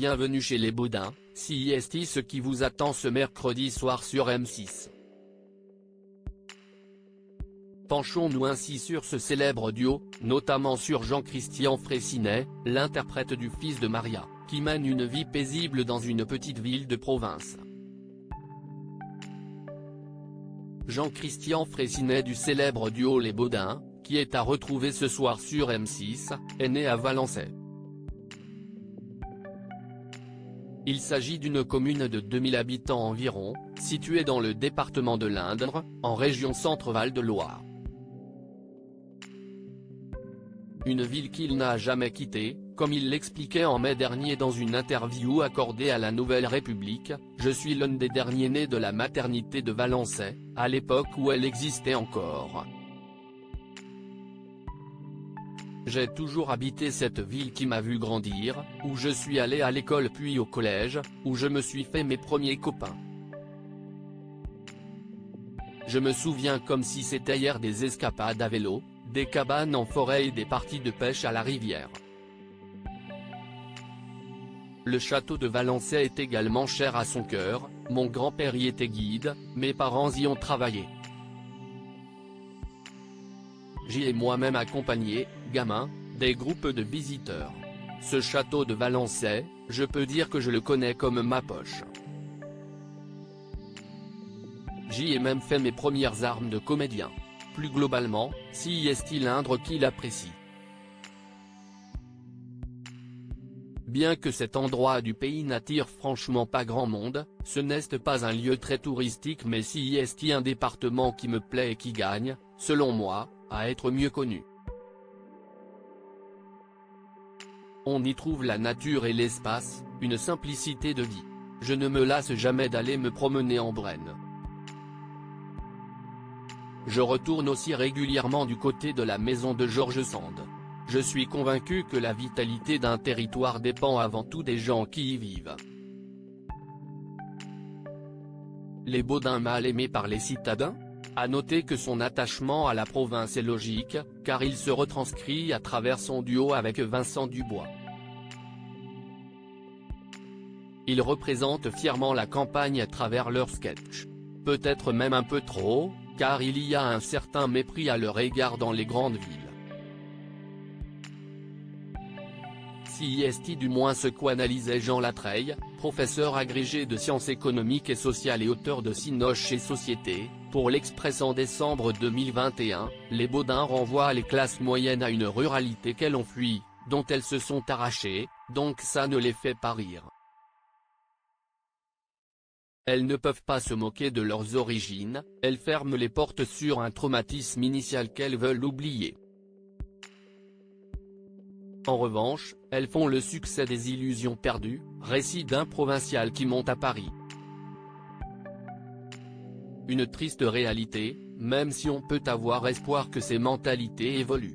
Bienvenue chez les Baudins, CIST. Ce qui vous attend ce mercredi soir sur M6. Penchons-nous ainsi sur ce célèbre duo, notamment sur Jean-Christian Fraissinet, l'interprète du fils de Maria, qui mène une vie paisible dans une petite ville de province. Jean-Christian Fraissinet du célèbre duo Les Baudins, qui est à retrouver ce soir sur M6, est né à Valençay. Il s'agit d'une commune de 2000 habitants environ, située dans le département de l'Indre, en région Centre-Val de Loire. Une ville qu'il n'a jamais quittée, comme il l'expliquait en mai dernier dans une interview accordée à la Nouvelle République. Je suis l'un des derniers nés de la maternité de Valençay, à l'époque où elle existait encore. J'ai toujours habité cette ville qui m'a vu grandir, où je suis allé à l'école puis au collège, où je me suis fait mes premiers copains. Je me souviens comme si c'était hier des escapades à vélo, des cabanes en forêt et des parties de pêche à la rivière. Le château de Valençay est également cher à son cœur. Mon grand-père y était guide, mes parents y ont travaillé. J'y ai moi-même accompagné, gamin, des groupes de visiteurs. Ce château de Valençay, je peux dire que je le connais comme ma poche. J'y ai même fait mes premières armes de comédien. Plus globalement, CIST l'Indre qui l'apprécie. Bien que cet endroit du pays n'attire franchement pas grand monde, ce n'est pas un lieu très touristique, mais CIST un département qui me plaît et qui gagne, selon moi, à être mieux connu. On y trouve la nature et l'espace, une simplicité de vie. Je ne me lasse jamais d'aller me promener en Brenne. Je retourne aussi régulièrement du côté de la maison de Georges Sand. Je suis convaincu que la vitalité d'un territoire dépend avant tout des gens qui y vivent. Les Baudins mal aimés par les citadins ? À noter que son attachement à la province est logique, car il se retranscrit à travers son duo avec Vincent Dubois. Ils représentent fièrement la campagne à travers leurs sketchs. Peut-être même un peu trop, car il y a un certain mépris à leur égard dans les grandes villes. CIST du moins ce qu'analysait Jean Latreille, professeur agrégé de sciences économiques et sociales et auteur de Cinoche et Société, pour l'Express en décembre 2021, les Baudins renvoient les classes moyennes à une ruralité qu'elles ont fui, dont elles se sont arrachées, donc ça ne les fait pas rire. Elles ne peuvent pas se moquer de leurs origines, elles ferment les portes sur un traumatisme initial qu'elles veulent oublier. En revanche, elles font le succès des illusions perdues, récit d'un provincial qui monte à Paris. Une triste réalité, même si on peut avoir espoir que ces mentalités évoluent.